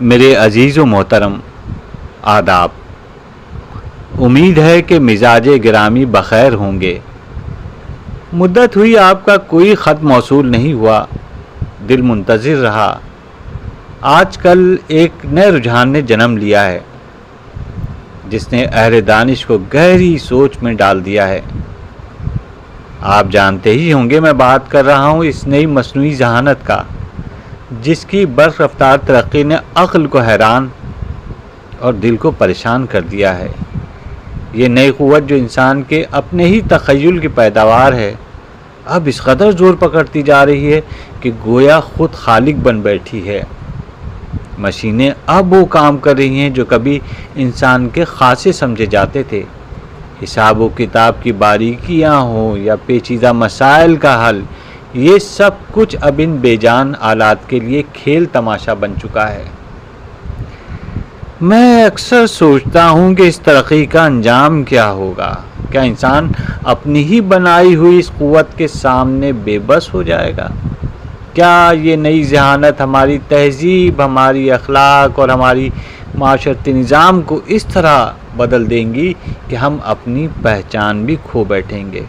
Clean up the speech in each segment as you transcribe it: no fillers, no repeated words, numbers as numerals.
میرے عزیز و محترم آداب، امید ہے کہ مزاج گرامی بخیر ہوں گے۔ مدت ہوئی آپ کا کوئی خط موصول نہیں ہوا، دل منتظر رہا۔ آج کل ایک نئے رجحان نے جنم لیا ہے جس نے اہل دانش کو گہری سوچ میں ڈال دیا ہے۔ آپ جانتے ہی ہوں گے میں بات کر رہا ہوں اس نئی مصنوعی ذہانت کا، جس کی برق رفتار ترقی نے عقل کو حیران اور دل کو پریشان کر دیا ہے۔ یہ نئی قوت جو انسان کے اپنے ہی تخیل کی پیداوار ہے، اب اس قدر زور پکڑتی جا رہی ہے کہ گویا خود خالق بن بیٹھی ہے۔ مشینیں اب وہ کام کر رہی ہیں جو کبھی انسان کے خاصے سمجھے جاتے تھے۔ حساب و کتاب کی باریکیاں ہوں یا پیچیدہ مسائل کا حل، یہ سب کچھ اب ان بے جان آلات کے لیے کھیل تماشا بن چکا ہے۔ میں اکثر سوچتا ہوں کہ اس ترقی کا انجام کیا ہوگا؟ کیا انسان اپنی ہی بنائی ہوئی اس قوت کے سامنے بے بس ہو جائے گا؟ کیا یہ نئی ذہانت ہماری تہذیب، ہماری اخلاق اور ہماری معاشرتی نظام کو اس طرح بدل دیں گی کہ ہم اپنی پہچان بھی کھو بیٹھیں گے؟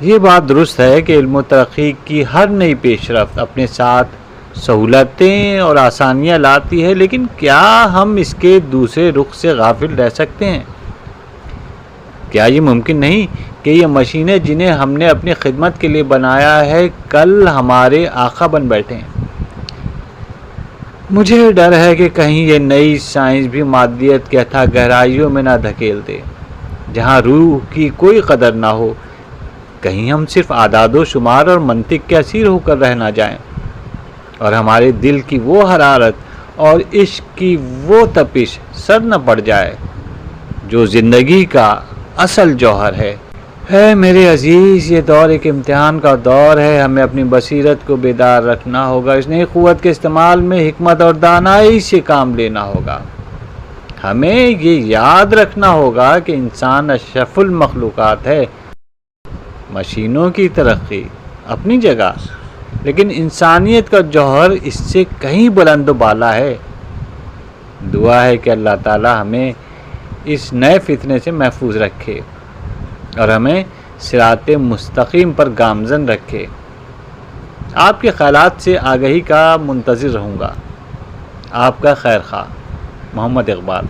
یہ بات درست ہے کہ علم و ترقی کی ہر نئی پیش رفت اپنے ساتھ سہولتیں اور آسانیاں لاتی ہے، لیکن کیا ہم اس کے دوسرے رخ سے غافل رہ سکتے ہیں؟ کیا یہ ممکن نہیں کہ یہ مشینیں جنہیں ہم نے اپنی خدمت کے لیے بنایا ہے کل ہمارے آقا بن بیٹھیں؟ مجھے ڈر ہے کہ کہیں یہ نئی سائنس بھی مادیت کی اتھاہ گہرائیوں میں نہ دھکیل دے، جہاں روح کی کوئی قدر نہ ہو۔ کہیں ہم صرف اعداد و شمار اور منطق کے اسیر ہو کر رہ نہ جائیں، اور ہمارے دل کی وہ حرارت اور عشق کی وہ تپش سر نہ پڑ جائے جو زندگی کا اصل جوہر ہے۔ اے میرے عزیز، یہ دور ایک امتحان کا دور ہے۔ ہمیں اپنی بصیرت کو بیدار رکھنا ہوگا، اس نئی قوت کے استعمال میں حکمت اور دانائی سے کام لینا ہوگا۔ ہمیں یہ یاد رکھنا ہوگا کہ انسان اشرف المخلوقات ہے۔ مشینوں کی ترقی اپنی جگہ، لیکن انسانیت کا جوہر اس سے کہیں بلند و بالا ہے۔ دعا ہے کہ اللہ تعالی ہمیں اس نئے فتنے سے محفوظ رکھے اور ہمیں صراط مستقیم پر گامزن رکھے۔ آپ کے خیالات سے آگہی کا منتظر رہوں گا۔ آپ کا خیر خواہ، محمد اقبال۔